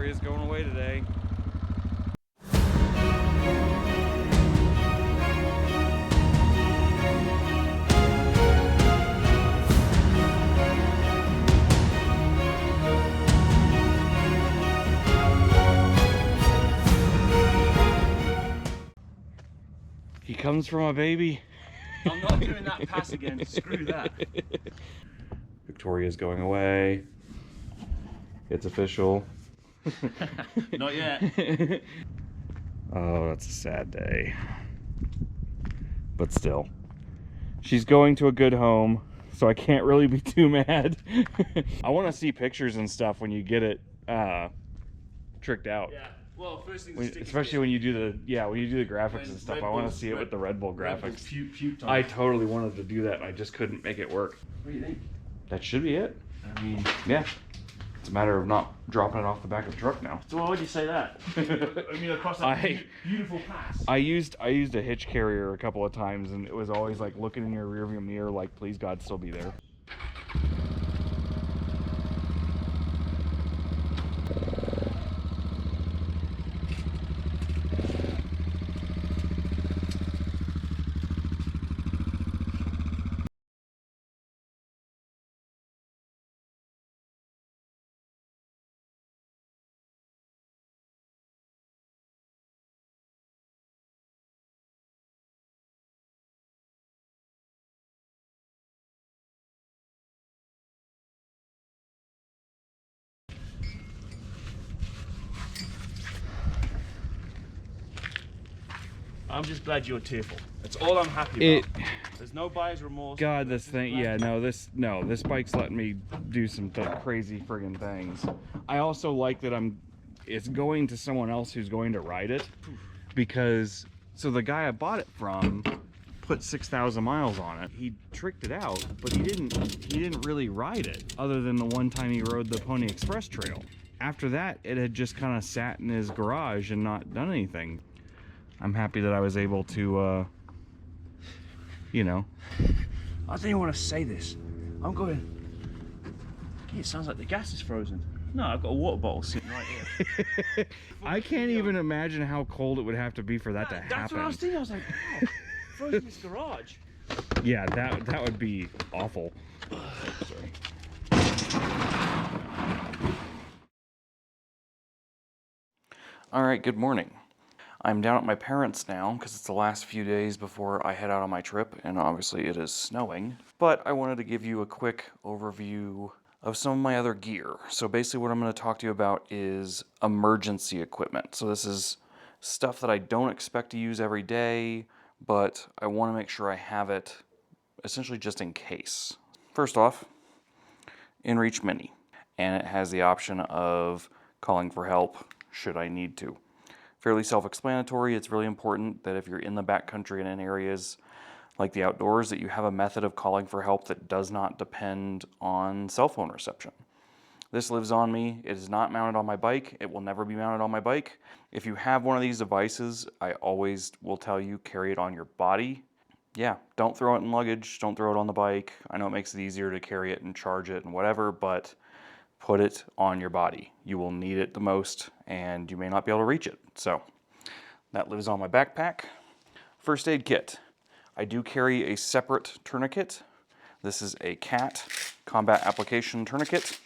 Victoria's going away today. He comes for my baby. I'm not doing that pass again. Screw that. Victoria's going away. It's official. Not yet. Oh, that's a sad day. But still. She's going to a good home, so I can't really be too mad. I want to see pictures and stuff when you get it tricked out. Yeah. Well, first thing, especially when you do the graphics and stuff. I want to see it with the Red Bull graphics. Puked on I totally wanted to do that, and I just couldn't make it work. What do you think? That should be it. I mean, yeah. It's a matter of not dropping it off the back of the truck now. So why would you say that? I mean, across that beautiful pass. I used a hitch carrier a couple of times, and it was always like looking in your rearview mirror, like, please God, still be there. I'm just glad you're tearful. That's all I'm happy about. There's no buyer's remorse. God, this thing, yeah, this bike's letting me do some crazy friggin' things. I also like that it's going to someone else who's going to ride it, because, so the guy I bought it from put 6,000 miles on it. He tricked it out, but he didn't really ride it, other than the one time he rode the Pony Express Trail. After that, it had just kind of sat in his garage and not done anything. I'm happy that I was able to, you know. I didn't want to say this. I'm going, it sounds like the gas is frozen. No, I've got a water bottle sitting right here. I can't even imagine how cold it would have to be for that to happen. That's what I was thinking. I was like, wow, frozen his garage. Yeah, that would be awful. Sorry. All right, good morning. I'm down at my parents' now because it's the last few days before I head out on my trip, and obviously it is snowing. But I wanted to give you a quick overview of some of my other gear. So basically what I'm going to talk to you about is emergency equipment. So this is stuff that I don't expect to use every day, but I want to make sure I have it essentially just in case. First off, InReach Mini, and it has the option of calling for help should I need to. Fairly self-explanatory. It's really important that if you're in the backcountry and in areas like the outdoors, that you have a method of calling for help that does not depend on cell phone reception. This lives on me. It is not mounted on my bike. It will never be mounted on my bike. If you have one of these devices, I always will tell you, carry it on your body. Yeah, don't throw it in luggage. Don't throw it on the bike. I know it makes it easier to carry it and charge it and whatever, but put it on your body. You will need it the most, and you may not be able to reach it. So that lives on my backpack. First aid kit. I do carry a separate tourniquet. This is a CAT, Combat Application Tourniquet.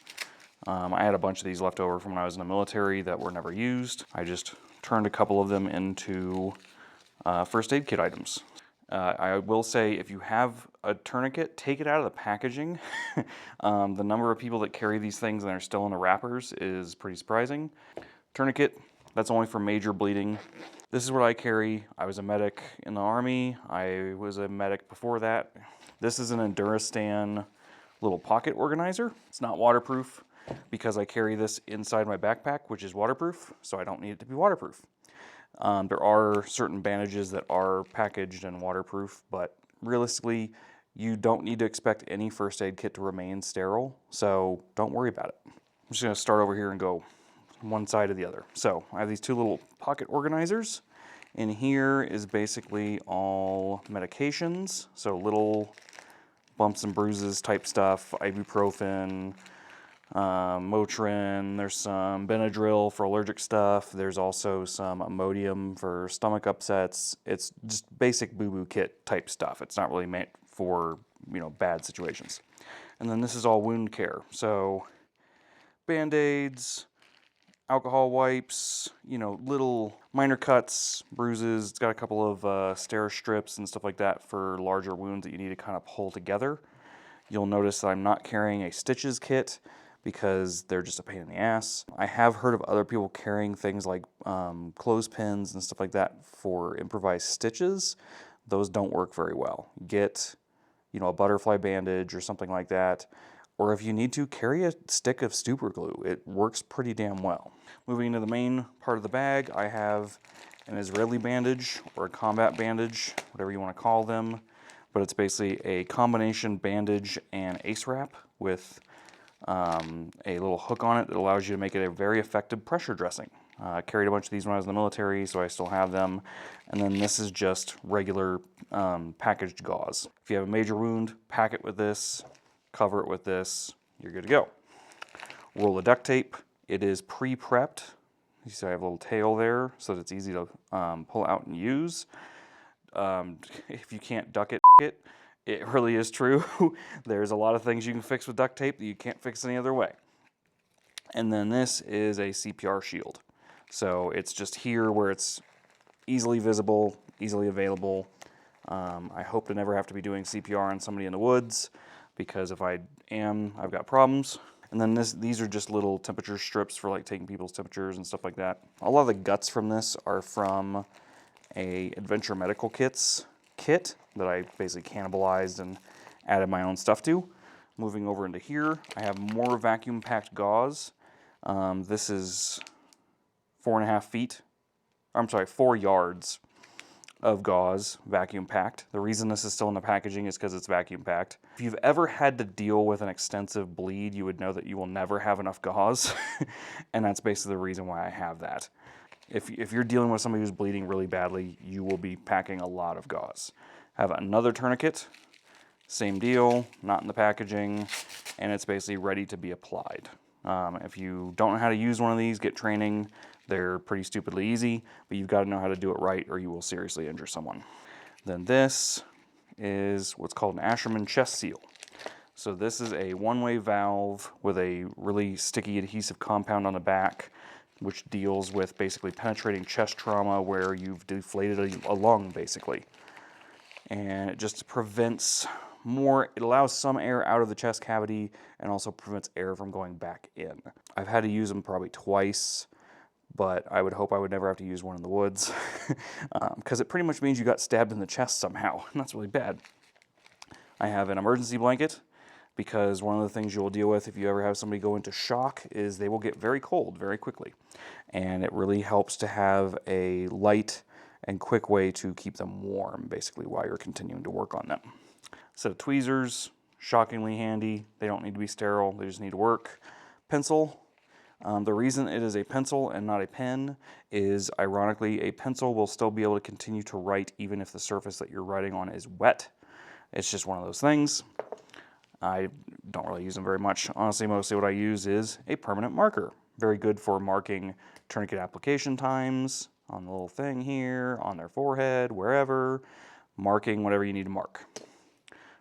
I had a bunch of these left over from when I was in the military that were never used. I just turned a couple of them into first aid kit items. I will say, if you have a tourniquet, take it out of the packaging. The number of people that carry these things and they're still in the wrappers is pretty surprising. Tourniquet, that's only for major bleeding. This is what I carry. I was a medic in the Army. I was a medic before that. This is an Enduristan little pocket organizer. It's not waterproof because I carry this inside my backpack, which is waterproof, so I don't need it to be waterproof. There are certain bandages that are packaged and waterproof, but realistically, you don't need to expect any first aid kit to remain sterile, so don't worry about it. I'm just going to start over here and go one side to the other. So I have these two little pocket organizers. In here is basically all medications, so little bumps and bruises type stuff, ibuprofen, Motrin, there's some Benadryl for allergic stuff. There's also some Imodium for stomach upsets. It's just basic boo-boo kit type stuff. It's not really meant for, bad situations. And then this is all wound care. So Band-Aids, alcohol wipes, little minor cuts, bruises. It's got a couple of Steri strips and stuff like that for larger wounds that you need to kind of pull together. You'll notice that I'm not carrying a stitches kit because they're just a pain in the ass. I have heard of other people carrying things like clothespins and stuff like that for improvised stitches. Those don't work very well. Get, a butterfly bandage or something like that. Or if you need to, carry a stick of super glue. It works pretty damn well. Moving into the main part of the bag, I have an Israeli bandage or a combat bandage, whatever you want to call them. But it's basically a combination bandage and ace wrap with a little hook on it that allows you to make it a very effective pressure dressing. I carried a bunch of these when I was in the military, so I still have them. And then this is just regular packaged gauze. If you have a major wound, pack it with this, cover it with this, you're good to go. Roll of duct tape. It is pre-prepped. You see I have a little tail there so that it's easy to pull out and use. If you can't duck it, it really is true. There's a lot of things you can fix with duct tape that you can't fix any other way. And then this is a CPR shield. So it's just here where it's easily visible, easily available. I hope to never have to be doing CPR on somebody in the woods, because if I am, I've got problems. And then these are just little temperature strips for like taking people's temperatures and stuff like that. A lot of the guts from this are from a Adventure Medical Kits kit that I basically cannibalized and added my own stuff to. Moving over into here, I have more vacuum packed gauze. This is 4.5 feet. I'm sorry, 4 yards of gauze, vacuum packed. The reason this is still in the packaging is because it's vacuum packed. If you've ever had to deal with an extensive bleed, you would know that you will never have enough gauze. And that's basically the reason why I have that. If you're dealing with somebody who's bleeding really badly, you will be packing a lot of gauze. I have another tourniquet, same deal, not in the packaging, and it's basically ready to be applied. If you don't know how to use one of these, get training. They're pretty stupidly easy, but you've got to know how to do it right or you will seriously injure someone. Then this is what's called an Asherman chest seal. So this is a one-way valve with a really sticky adhesive compound on the back, which deals with basically penetrating chest trauma where you've deflated a lung, basically. And it just prevents it allows some air out of the chest cavity and also prevents air from going back in. I've had to use them probably twice, but I would hope I would never have to use one in the woods, because it pretty much means you got stabbed in the chest somehow, and that's really bad. I have an emergency blanket, because one of the things you'll deal with if you ever have somebody go into shock is they will get very cold very quickly. And it really helps to have a light and quick way to keep them warm, basically, while you're continuing to work on them. Set of tweezers, shockingly handy. They don't need to be sterile, they just need to work. Pencil. The reason it is a pencil and not a pen is, ironically, a pencil will still be able to continue to write even if the surface that you're writing on is wet. It's just one of those things. I don't really use them very much. Honestly, mostly what I use is a permanent marker. Very good for marking tourniquet application times on the little thing here, on their forehead, wherever. Marking whatever you need to mark.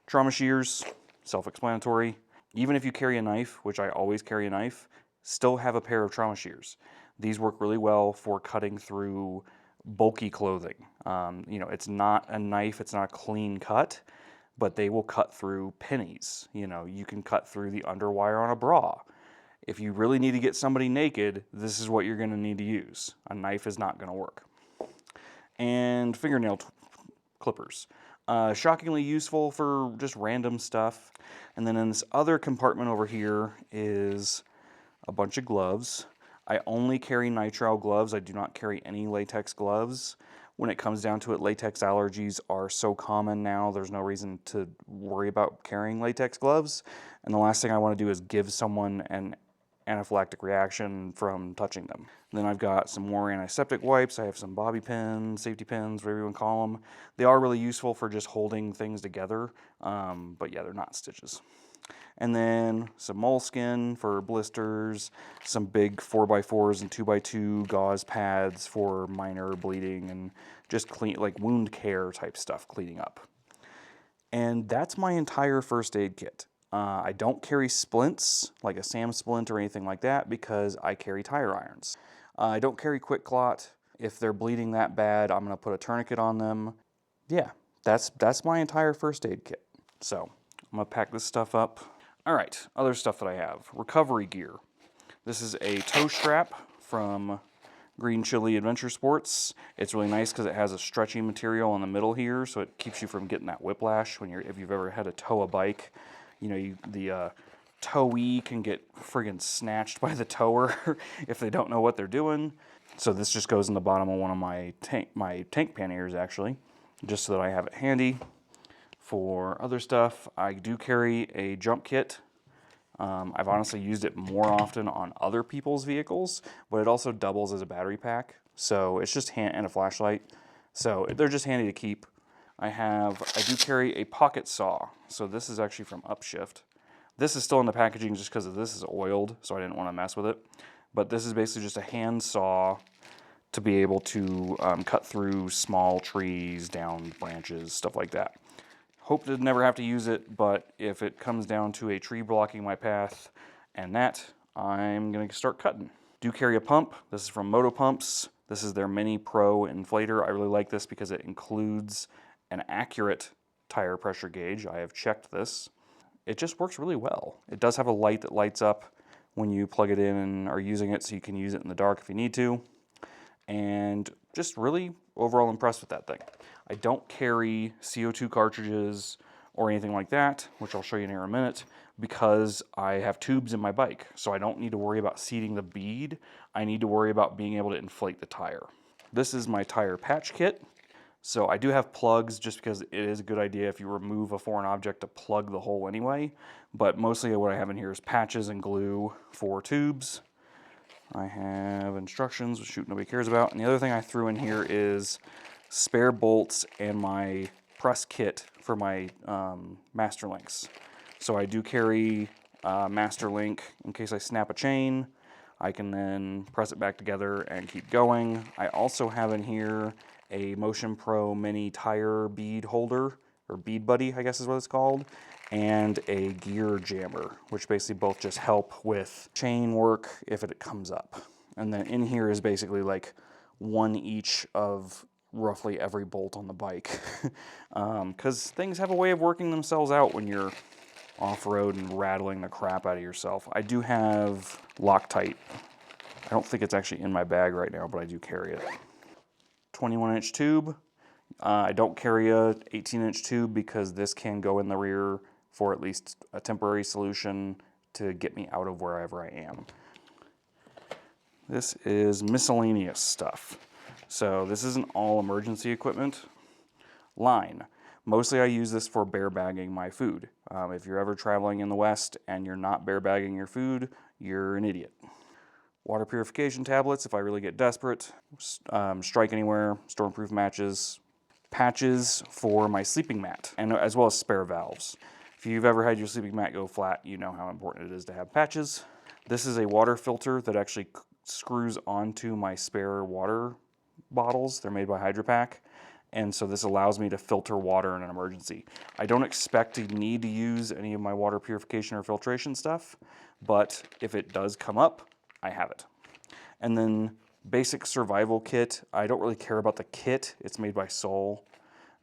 Trauma shears, self-explanatory. Even if you carry a knife, which I always carry a knife, still have a pair of trauma shears. These work really well for cutting through bulky clothing. It's not a knife, it's not a clean cut, but they will cut through pennies. You can cut through the underwire on a bra. If you really need to get somebody naked, this is what you're going to need to use. A knife is not going to work. And fingernail clippers. Shockingly useful for just random stuff. And then in this other compartment over here is a bunch of gloves. I only carry nitrile gloves. I do not carry any latex gloves. When it comes down to it, latex allergies are so common now, there's no reason to worry about carrying latex gloves. And the last thing I want to do is give someone an anaphylactic reaction from touching them. Then I've got some more antiseptic wipes. I have some bobby pins, safety pins, whatever you want to call them. They are really useful for just holding things together, but yeah, they're not stitches. And then some moleskin for blisters, some big 4x4s and 2x2 gauze pads for minor bleeding and just clean, like wound care type stuff, cleaning up. And that's my entire first aid kit. I don't carry splints, like a SAM splint or anything like that, because I carry tire irons. I don't carry quick clot. If they're bleeding that bad, I'm gonna put a tourniquet on them. Yeah, that's my entire first aid kit. So I'm gonna pack this stuff up. All right, other stuff that I have. Recovery gear. This is a toe strap from Green Chili Adventure Sports. It's really nice because it has a stretchy material in the middle here, so it keeps you from getting that whiplash when if you've ever had to tow a bike. You know, the towee can get friggin' snatched by the tower if they don't know what they're doing. So this just goes in the bottom of one of my tank panniers, actually, just so that I have it handy. For other stuff, I do carry a jump kit. I've honestly used it more often on other people's vehicles, but it also doubles as a battery pack. So it's just and a flashlight. So they're just handy to keep. I do carry a pocket saw. So this is actually from Upshift. This is still in the packaging just because this is oiled, so I didn't want to mess with it. But this is basically just a hand saw to be able to cut through small trees, down branches, stuff like that. Hope to never have to use it, but if it comes down to a tree blocking my path and that, I'm gonna start cutting. Do carry a pump. This is from Moto Pumps. This is their Mini Pro inflator. I really like this because it includes an accurate tire pressure gauge. I have checked this. It just works really well. It does have a light that lights up when you plug it in and are using it, so you can use it in the dark if you need to. And just really overall impressed with that thing. I don't carry CO2 cartridges or anything like that, which I'll show you in here in a minute, because I have tubes in my bike. So I don't need to worry about seating the bead. I need to worry about being able to inflate the tire. This is my tire patch kit. So I do have plugs just because it is a good idea if you remove a foreign object to plug the hole anyway. But mostly what I have in here is patches and glue for tubes. I have instructions, which shoot, nobody cares about. And the other thing I threw in here is spare bolts and my press kit for my master links. So I do carry master link in case I snap a chain. I can then press it back together and keep going. I also have in here a Motion Pro mini tire bead holder, or bead buddy, I guess is what it's called, and a gear jammer, which basically both just help with chain work if it comes up. And then in here is basically like one each of roughly every bolt on the bike, because things have a way of working themselves out when you're off-road and rattling the crap out of yourself. I do have Loctite. I don't think it's actually in my bag right now, but I do carry it. 21-inch tube. I don't carry a 18-inch tube because this can go in the rear for at least a temporary solution to get me out of wherever I am. This is miscellaneous stuff. So this isn't all emergency equipment. Line. Mostly I use this for bear bagging my food. If you're ever traveling in the West and you're not bear bagging your food, you're an idiot. Water purification tablets if I really get desperate. Strike anywhere, stormproof matches. Patches for my sleeping mat, and as well as spare valves. If you've ever had your sleeping mat go flat, you know how important it is to have patches. This is a water filter that actually screws onto my spare water bottles. They're made by Hydro Pack, and so this allows me to filter water in an emergency. I don't expect to need to use any of my water purification or filtration stuff, but if it does come up, I have it. And then basic survival kit. I don't really care about the kit. It's made by Soul,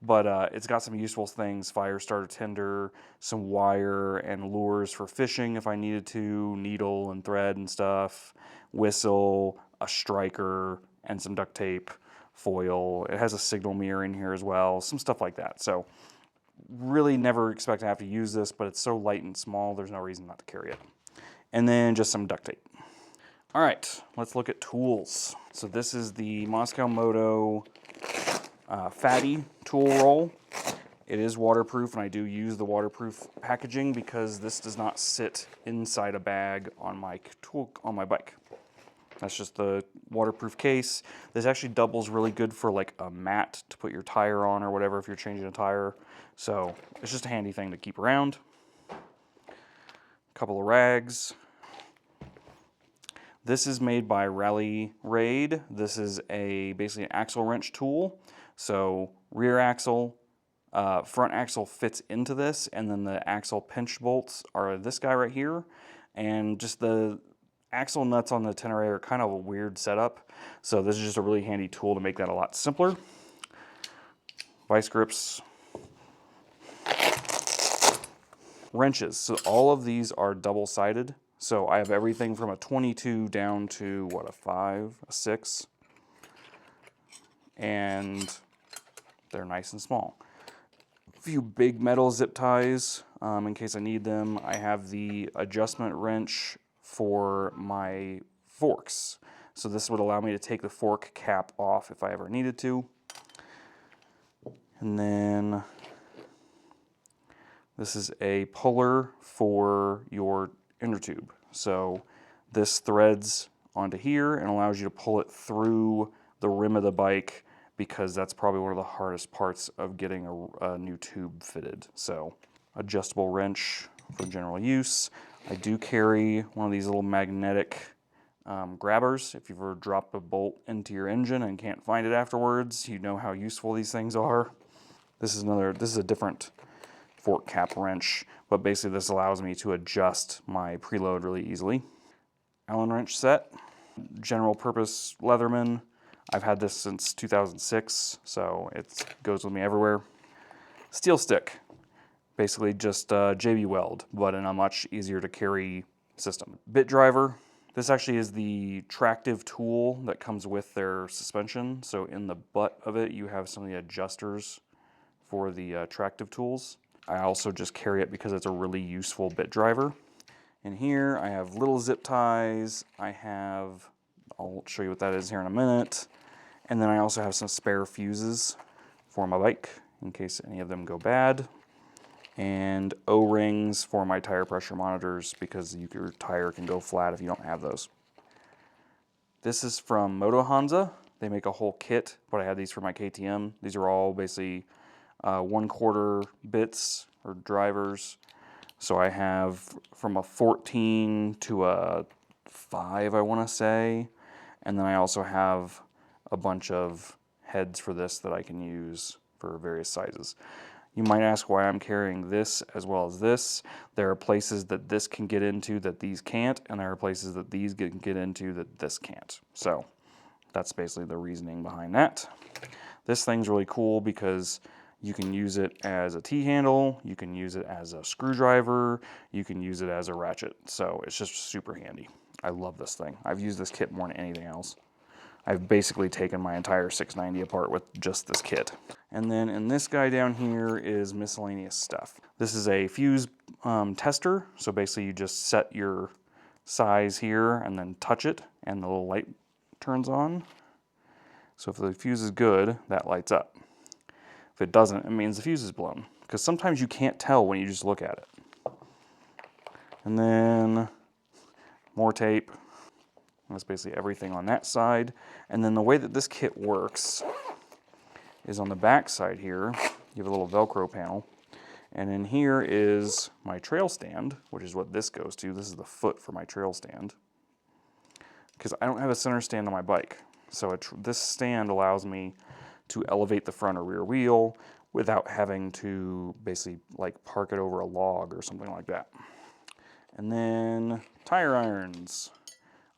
but it's got some useful things: fire starter tinder, some wire and lures for fishing if I needed to, needle and thread and stuff, whistle, a striker, and some duct tape, foil. It has a signal mirror in here as well, some stuff like that. So really never expect to have to use this, but it's so light and small, there's no reason not to carry it. And then just some duct tape. All right, let's look at tools. So this is the Moscow Moto Fatty tool roll. It is waterproof, and I do use the waterproof packaging because this does not sit inside a bag on my bike. That's just the waterproof case. This actually doubles really good for like a mat to put your tire on or whatever if you're changing a tire. So it's just a handy thing to keep around. A couple of rags. This is made by Rally Raid. This is basically an axle wrench tool. So rear axle, front axle fits into this, and then the axle pinch bolts are this guy right here. And just the axle nuts on the Tenere are kind of a weird setup. So this is just a really handy tool to make that a lot simpler. Vice grips. Wrenches. So all of these are double-sided. So I have everything from a 22 down to, what, a 5, a 6. And they're nice and small. A few big metal zip ties in case I need them. I have the adjustment wrench for my forks. So this would allow me to take the fork cap off if I ever needed to. And then this is a puller for your inner tube. So this threads onto here and allows you to pull it through the rim of the bike, because that's probably one of the hardest parts of getting a new tube fitted. So adjustable wrench for general use. I do carry one of these little magnetic grabbers. If you've ever dropped a bolt into your engine and can't find it afterwards, you know how useful these things are. This is a different fork cap wrench, but basically this allows me to adjust my preload really easily. Allen wrench set, general purpose Leatherman. I've had this since 2006, so it goes with me everywhere. Steel stick, basically just JB Weld, but in a much easier to carry system. Bit driver, this actually is the tractive tool that comes with their suspension. So in the butt of it, you have some of the adjusters for the tractive tools. I also just carry it because it's a really useful bit driver. In here, I have little zip ties. I'll show you what that is here in a minute. And then I also have some spare fuses for my bike in case any of them go bad. And O-rings for my tire pressure monitors, because your tire can go flat if you don't have those. This is from Moto Hansa. They make a whole kit, but I had these for my KTM. These are all basically 1/4 bits or drivers. So I have from a 14 to a 5, I want to say. And then I also have a bunch of heads for this that I can use for various sizes. You might ask why I'm carrying this as well as this. There are places that this can get into that these can't, and there are places that these can get into that this can't. So that's basically the reasoning behind that. This thing's really cool because you can use it as a T-handle, you can use it as a screwdriver, you can use it as a ratchet. So it's just super handy. I love this thing. I've used this kit more than anything else. I've basically taken my entire 690 apart with just this kit. And then in this guy down here is miscellaneous stuff. This is a fuse tester. So basically you just set your size here and then touch it and the little light turns on. So if the fuse is good, that lights up. If it doesn't, it means the fuse is blown, because sometimes you can't tell when you just look at it. And then more tape. That's basically everything on that side. And then the way that this kit works is on the back side here, you have a little Velcro panel. And in here is my trail stand, which is what this goes to. This is the foot for my trail stand, because I don't have a center stand on my bike. So this stand allows me to elevate the front or rear wheel without having to basically like park it over a log or something like that. And then tire irons.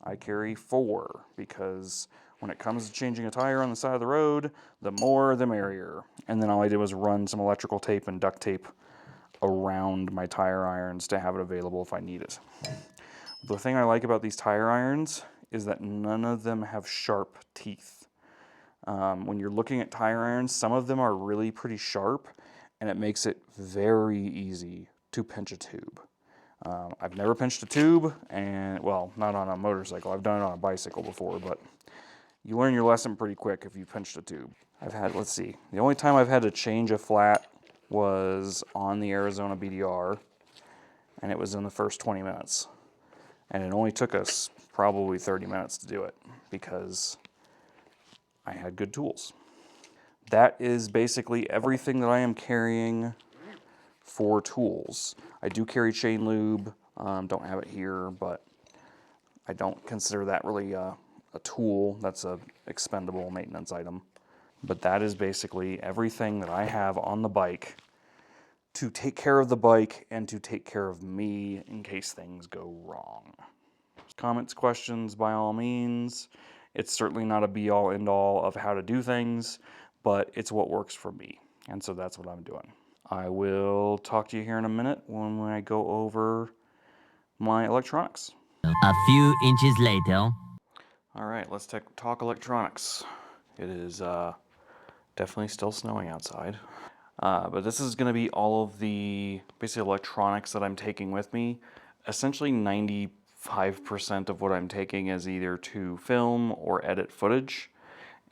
I carry 4 because when it comes to changing a tire on the side of the road, the more the merrier. And then all I did was run some electrical tape and duct tape around my tire irons to have it available if I need it. The thing I like about these tire irons is that none of them have sharp teeth. When you're looking at tire irons, some of them are really pretty sharp, and it makes it very easy to pinch a tube. I've never pinched a tube, and well, not on a motorcycle. I've done it on a bicycle before, but you learn your lesson pretty quick if you pinched a tube. Let's see, the only time I've had to change a flat was on the Arizona BDR, and it was in the first 20 minutes. And it only took us probably 30 minutes to do it because I had good tools. That is basically everything that I am carrying for tools. I do carry chain lube, don't have it here, but I don't consider that really a tool. That's a expendable maintenance item. But that is basically everything that I have on the bike to take care of the bike and to take care of me in case things go wrong. Comments, questions, by all means. It's certainly not a be-all, end-all of how to do things, but it's what works for me. And so that's what I'm doing. I will talk to you here in a minute when I go over my electronics. A few inches later. All right, let's talk electronics. It is definitely still snowing outside. But this is going to be all of the basic electronics that I'm taking with me. Essentially 95% of what I'm taking is either to film or edit footage,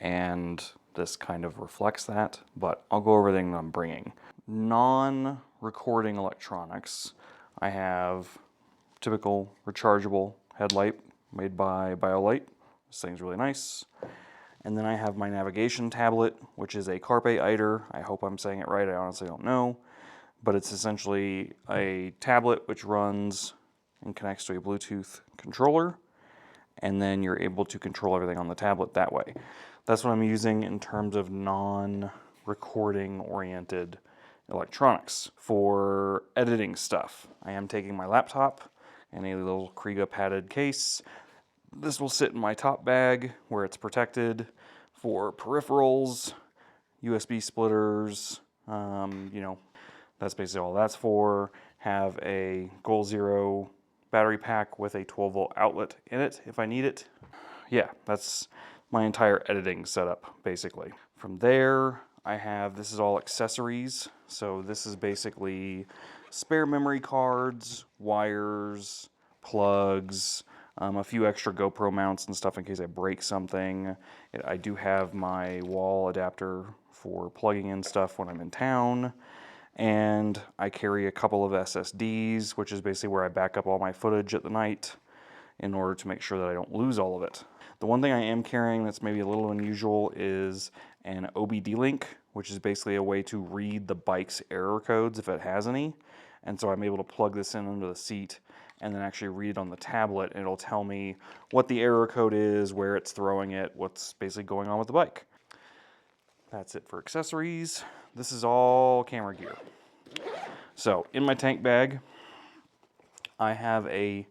and this kind of reflects that, but I'll go over everything that I'm bringing. Non-recording electronics, I have typical rechargeable headlight made by BioLite. This thing's really nice. And then I have my navigation tablet, which is a Carpe Iter. I hope I'm saying it right, I honestly don't know. But it's essentially a tablet which runs and connects to a Bluetooth controller, and then you're able to control everything on the tablet that way. That's what I'm using in terms of non-recording oriented electronics. For editing stuff, I am taking my laptop and a little Kriega padded case. This will sit in my top bag where it's protected for peripherals, USB splitters, that's basically all that's for. Have a Goal Zero battery pack with a 12 volt outlet in it if I need it. Yeah, that's my entire editing setup basically. From there, I have, this is all accessories. So this is basically spare memory cards, wires, plugs, a few extra GoPro mounts and stuff in case I break something. I do have my wall adapter for plugging in stuff when I'm in town. And I carry a couple of SSDs, which is basically where I back up all my footage at the night in order to make sure that I don't lose all of it. The one thing I am carrying that's maybe a little unusual is an OBD link, which is basically a way to read the bike's error codes if it has any. And so I'm able to plug this in under the seat and then actually read it on the tablet, and it'll tell me what the error code is, where it's throwing it, what's basically going on with the bike. That's it for accessories. This is all camera gear. So in my tank bag, I have a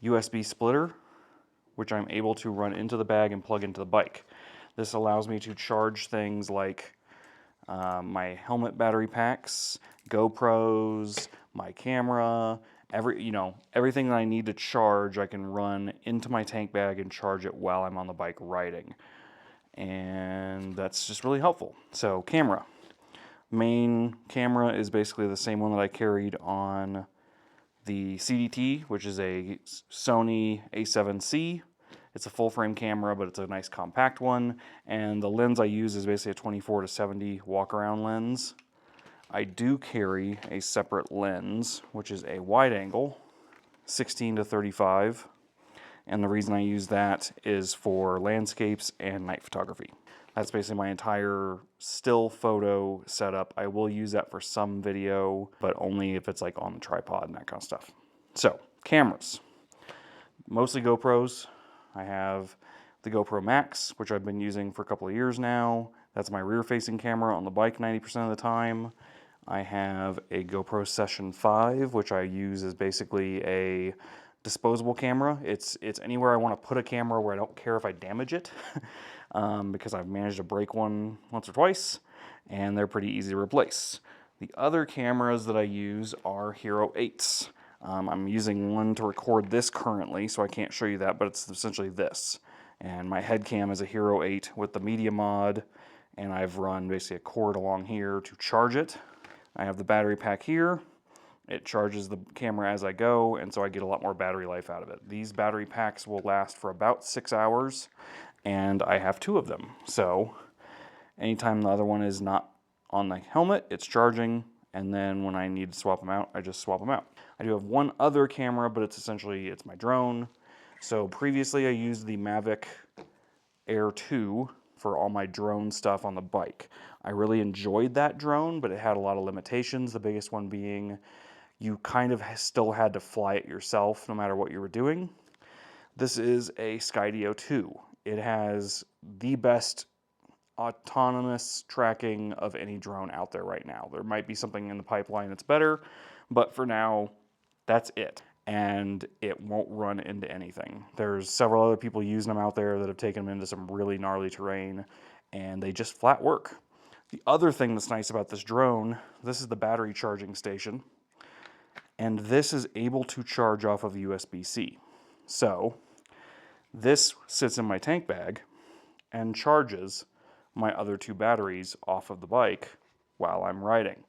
USB splitter, which I'm able to run into the bag and plug into the bike. This allows me to charge things like my helmet battery packs, GoPros, my camera, everything that I need to charge, I can run into my tank bag and charge it while I'm on the bike riding. And that's just really helpful. So camera. Main camera is basically the same one that I carried on the CDT, which is a Sony A7C. It's a full frame camera, but it's a nice compact one. And the lens I use is basically a 24 to 70 walk around lens. I do carry a separate lens, which is a wide angle, 16 to 35. And the reason I use that is for landscapes and night photography. That's basically my entire still photo setup. I will use that for some video, but only if it's like on the tripod and that kind of stuff. So, cameras. Mostly GoPros. I have the GoPro Max, which I've been using for a couple of years now. That's my rear-facing camera on the bike 90% of the time. I have a GoPro Session 5, which I use as basically a disposable camera. It's anywhere I want to put a camera where I don't care if I damage it, because I've managed to break one once or twice, and they're pretty easy to replace. The other cameras that I use are Hero 8s. I'm using one to record this currently, so I can't show you that, but it's essentially this. And my head cam is a Hero 8 with the media mod, and I've run basically a cord along here to charge it. I have the battery pack here. It charges the camera as I go, and so I get a lot more battery life out of it. These battery packs will last for about 6 hours, and I have 2 of them. So anytime the other one is not On the helmet, it's charging, and then when I need to swap them out, I just swap them out. I do have one other camera, but it's my drone. So previously I used the Mavic Air 2 for all my drone stuff on the bike. I really enjoyed that drone, but it had a lot of limitations. The biggest one being you kind of still had to fly it yourself no matter what you were doing. This is a Skydio 2. It has the best autonomous tracking of any drone out there right now. There might be something in the pipeline that's better, but for now, that's it. And it won't run into anything. There's several other people using them out there that have taken them into some really gnarly terrain, and they just flat work. The other thing that's nice about this drone, this is the battery charging station, and this is able to charge off of USB-C. So this sits in my tank bag and charges my other two batteries off of the bike while I'm riding.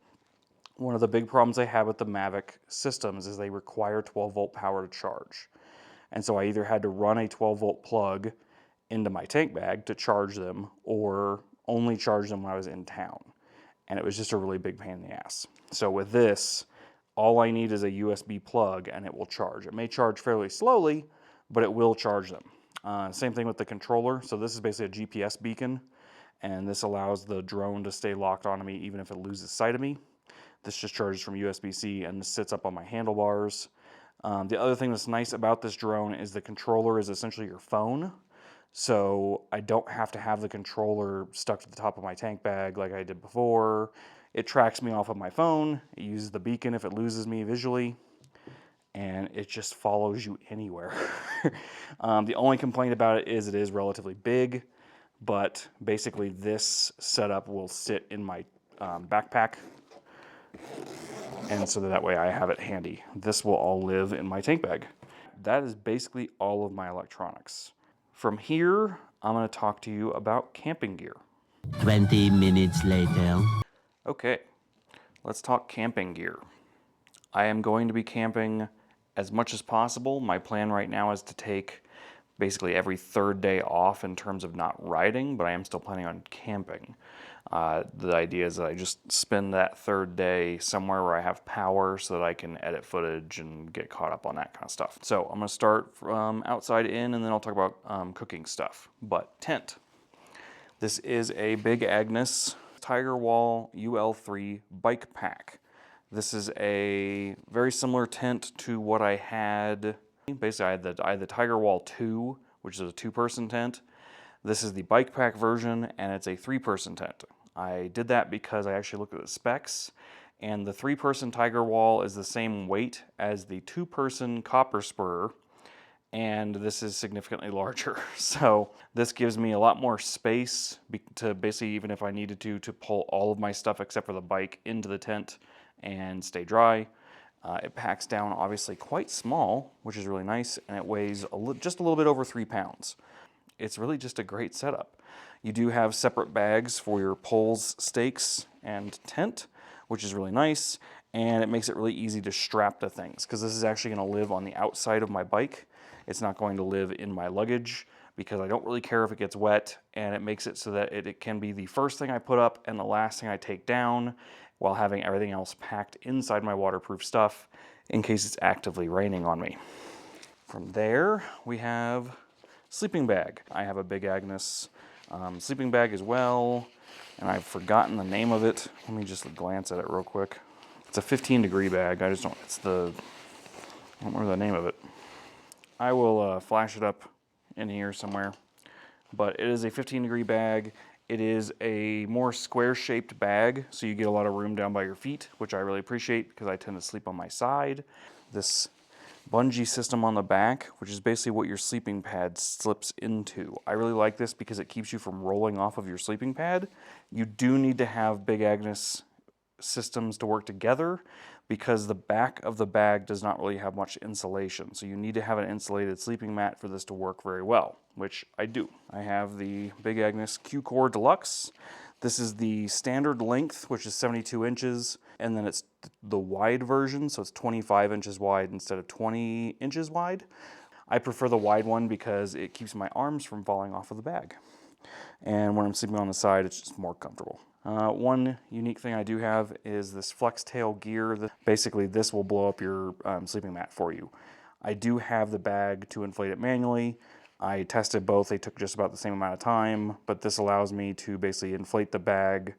One of the big problems I have with the Mavic systems is they require 12 volt power to charge. And so I either had to run a 12 volt plug into my tank bag to charge them or only charge them when I was in town. And it was just a really big pain in the ass. So with this, all I need is a USB plug and it will charge. It may charge fairly slowly, but it will charge them. Same thing with the controller. So this is basically a GPS beacon, and this allows the drone to stay locked onto me even if it loses sight of me. This just charges from USB-C and this sits up on my handlebars. The other thing that's nice about this drone is the controller is essentially your phone. So I don't have to have the controller stuck to the top of my tank bag like I did before. It tracks me off of my phone. It uses the beacon if it loses me visually. And it just follows you anywhere. The only complaint about it is relatively big. But basically this setup will sit in my backpack. And so that way I have it handy. This will all live in my tank bag. That is basically all of my electronics. From here, I'm going to talk to you about camping gear. 20 minutes later. Okay, let's talk camping gear. I am going to be camping as much as possible. My plan right now is to take basically every third day off in terms of not riding, but I am still planning on camping. The idea is that I just spend that third day somewhere where I have power so that I can edit footage and get caught up on that kind of stuff. So I'm going to start from outside in, and then I'll talk about cooking stuff. But tent. This is a Big Agnes Tiger Wall UL3 bike pack. This is a very similar tent to what I had. Basically, I had the Tiger Wall 2, which is a 2-person tent. This is the bike pack version, and it's a 3-person tent. I did that because I actually looked at the specs, and the 3-person Tiger Wall is the same weight as the 2-person Copper Spur, and this is significantly larger. So this gives me a lot more space to basically, even if I needed to pull all of my stuff except for the bike into the tent and stay dry. It packs down obviously quite small, which is really nice, and it weighs just a little bit over 3 pounds. It's really just a great setup. You do have separate bags for your poles, stakes, and tent, which is really nice, and it makes it really easy to strap to things, because this is actually going to live on the outside of my bike. It's not going to live in my luggage, because I don't really care if it gets wet, and it makes it so that it can be the first thing I put up and the last thing I take down, while having everything else packed inside my waterproof stuff in case it's actively raining on me. From there, we have sleeping bag. I have a Big Agnes sleeping bag as well, and I've forgotten the name of it. Let me just glance at it real quick. It's a 15-degree bag. I don't remember the name of it. I will flash it up in here somewhere. But it is a 15-degree bag. It is a more square-shaped bag, so you get a lot of room down by your feet, which I really appreciate because I tend to sleep on my side. This bungee system on the back, which is basically what your sleeping pad slips into. I really like this because it keeps you from rolling off of your sleeping pad. You do need to have Big Agnes systems to work together because the back of the bag does not really have much insulation. So you need to have an insulated sleeping mat for this to work very well, which I do. I have the Big Agnes Q-Core Deluxe. This is the standard length, which is 72 inches, and then it's the wide version, so it's 25 inches wide instead of 20 inches wide. I prefer the wide one because it keeps my arms from falling off of the bag. And when I'm sleeping on the side, it's just more comfortable. One unique thing I do have is this flex tail gear. Basically, this will blow up your sleeping mat for you. I do have the bag to inflate it manually. I tested both. They took just about the same amount of time, but this allows me to basically inflate the bag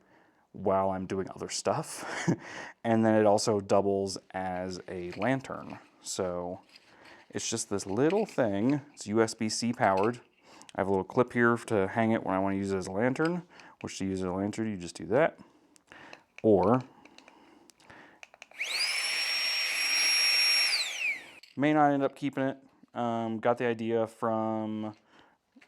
while I'm doing other stuff. And then it also doubles as a lantern. So it's just this little thing. It's USB-C powered. I have a little clip here to hang it when I want to use it as a lantern, which to use as a lantern, you just do that. Or may not end up keeping it. Got the idea from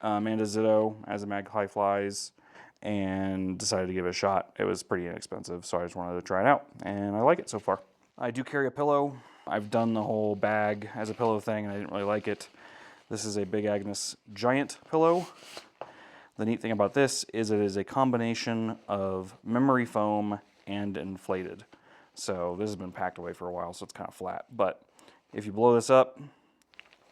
Amanda Zitto as a Magpie Flies and decided to give it a shot. It was pretty inexpensive, so I just wanted to try it out, and I like it so far. I do carry a pillow. I've done the whole bag as a pillow thing, and I didn't really like it. This is a Big Agnes Giant pillow. The neat thing about this is it is a combination of memory foam and inflated. So this has been packed away for a while, so it's kind of flat. But if you blow this up,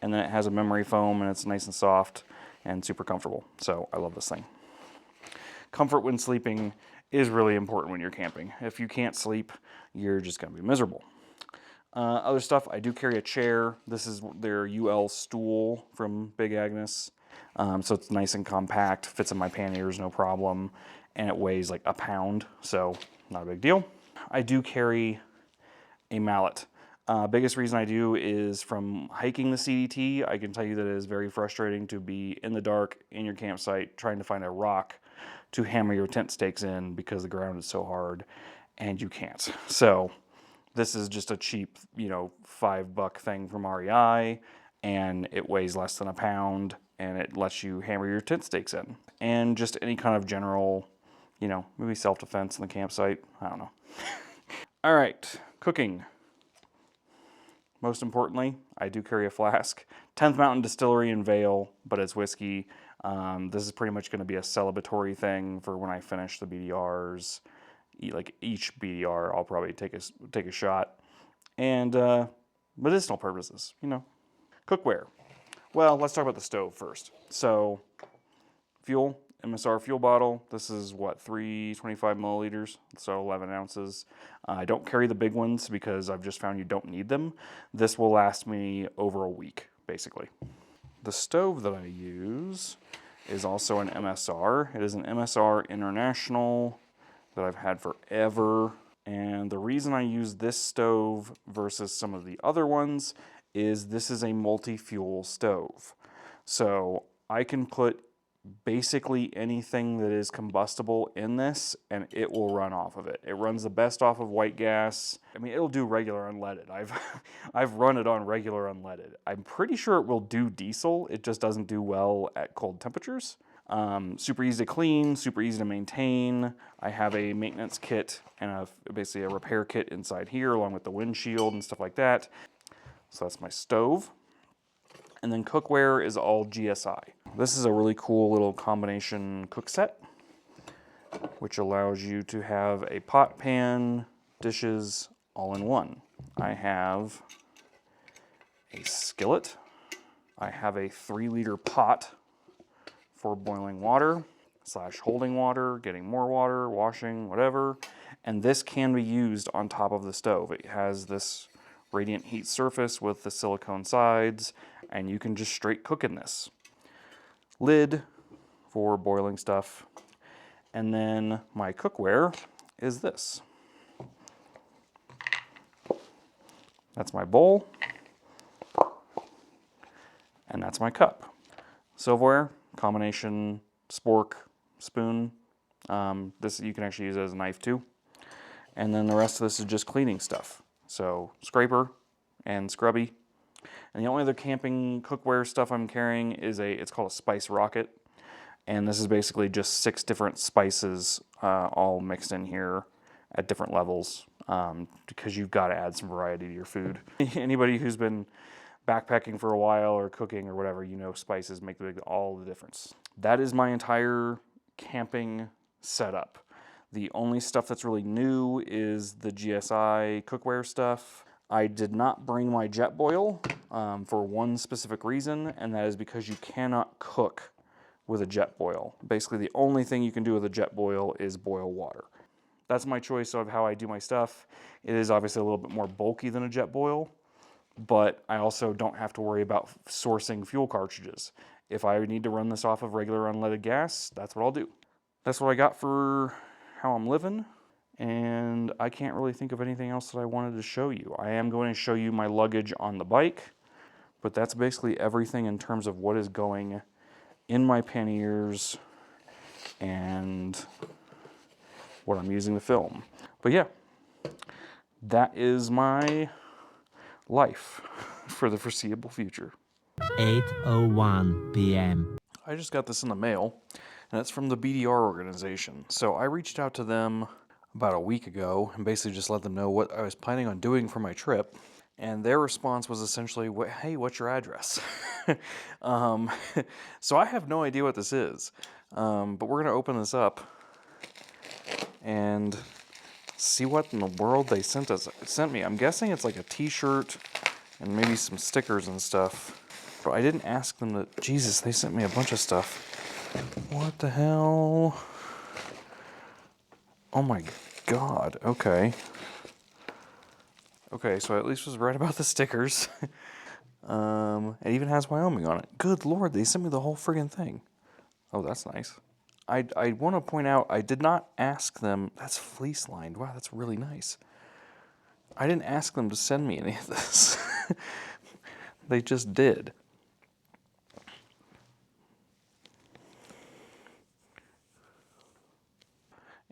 and then it has a memory foam, and it's nice and soft and super comfortable. So I love this thing. Comfort when sleeping is really important when you're camping. If you can't sleep, you're just gonna be miserable. Other stuff, I do carry a chair. This is their UL stool from Big Agnes. So it's nice and compact, fits in my panniers, no problem. And it weighs like a pound, so not a big deal. I do carry a mallet. Biggest reason I do is from hiking the CDT. I can tell you that it is very frustrating to be in the dark in your campsite trying to find a rock to hammer your tent stakes in because the ground is so hard and you can't. So this is just a cheap, $5 thing from REI, and it weighs less than a pound, and it lets you hammer your tent stakes in. And just any kind of general, maybe self-defense in the campsite. I don't know. All right, cooking. Most importantly, I do carry a flask. 10th Mountain Distillery in Vail, but it's whiskey. This is pretty much going to be a celebratory thing for when I finish the BDRs. Like each BDR, I'll probably take a shot. And medicinal purposes, Cookware. Well, let's talk about the stove first. So, fuel, MSR fuel bottle. This is what, 325 milliliters, so 11 ounces. I don't carry the big ones because I've just found you don't need them. This will last me over a week, basically. The stove that I use is also an MSR. It is an MSR International that I've had forever. And the reason I use this stove versus some of the other ones is this is a multi-fuel stove. So I can put basically anything that is combustible in this and it will run off of it. It runs the best off of white gas. I mean, it'll do regular unleaded. I've run it on regular unleaded. I'm pretty sure it will do diesel. It just doesn't do well at cold temperatures. Super easy to clean, super easy to maintain. I have a maintenance kit and basically a repair kit inside here along with the windshield and stuff like that. So that's my stove. And then cookware is all GSI. This is a really cool little combination cook set, which allows you to have a pot, pan, dishes, all in one. I have a skillet. I have a 3-liter pot for boiling water / holding water, getting more water, washing, whatever. And this can be used on top of the stove. It has this radiant heat surface with the silicone sides, and you can just straight cook in this. Lid for boiling stuff. And then my cookware is this. That's my bowl. And that's my cup. Silverware, combination spork, spoon. This you can actually use it as a knife too. And then the rest of this is just cleaning stuff. So scraper and scrubby. And the only other camping cookware stuff I'm carrying is it's called a spice rocket. And this is basically just 6 different spices all mixed in here at different levels because you've got to add some variety to your food. Anybody who's been backpacking for a while or cooking or whatever, spices make all the difference. That is my entire camping setup. The only stuff that's really new is the GSI cookware stuff. I did not bring my jet boil for one specific reason, and that is because you cannot cook with a jet boil. Basically, the only thing you can do with a jet boil is boil water. that's my choice of how I do my stuff. It is obviously a little bit more bulky than a Jetboil, but I also don't have to worry about sourcing fuel cartridges. If I need to run this off of regular unleaded gas, that's what I'll do. That's what I got for how I'm living, and I can't really think of anything else that I wanted to show you. I am going to show you my luggage on the bike, but that's basically everything in terms of what is going in my panniers and what I'm using to film. But yeah, that is my life for the foreseeable future. 8:01 p.m. I just got this in the mail, and it's from the BDR organization. So I reached out to them about a week ago and basically just let them know what I was planning on doing for my trip. And their response was essentially, hey, what's your address? So I have no idea what this is, but we're going to open this up and see what in the world they sent me. I'm guessing it's like a t-shirt and maybe some stickers and stuff. But I didn't ask them to... Jesus, they sent me a bunch of stuff. What the hell? Oh my God, okay. Okay, so I at least was right about the stickers. It even has Wyoming on it. Good Lord, they sent me the whole friggin' thing. Oh, that's nice. I want to point out, I did not ask them... That's fleece lined. Wow, that's really nice. I didn't ask them to send me any of this. They just did.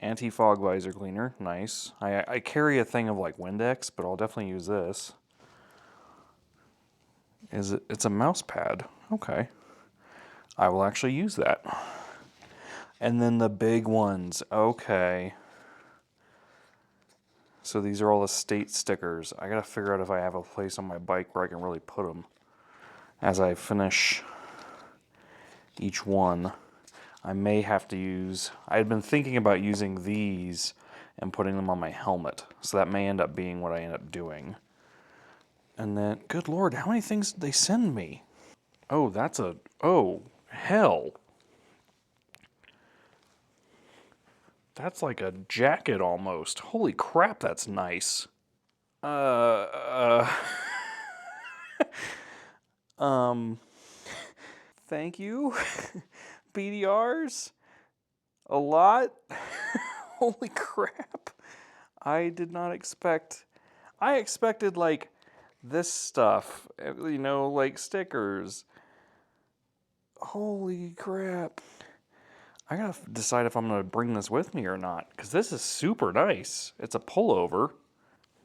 Anti-fog visor cleaner, nice. I carry a thing of like Windex, but I'll definitely use this. It's a mouse pad. Okay. I will actually use that. And then the big ones. Okay. So these are all the state stickers. I gotta figure out if I have a place on my bike where I can really put them as I finish each one. I may have to use... I had been thinking about using these and putting them on my helmet. So that may end up being what I end up doing. And then, good Lord, how many things did they send me? Oh, that's a... Oh, hell. That's like a jacket almost. Holy crap, that's nice. Thank you. BDRs. A lot. Holy crap. I did not expect... I expected, like, this stuff. You know, like stickers. Holy crap. I gotta decide if I'm gonna bring this with me or not, because this is super nice. It's a pullover,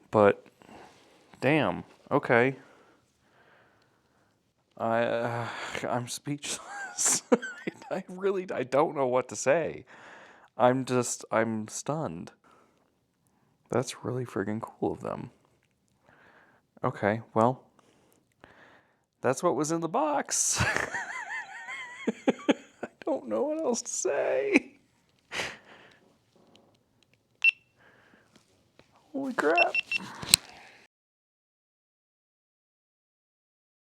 but damn, okay. I'm speechless. I don't know what to say. I'm stunned. That's really friggin' cool of them. Okay, well, that's what was in the box. I don't know what else to say. Holy crap.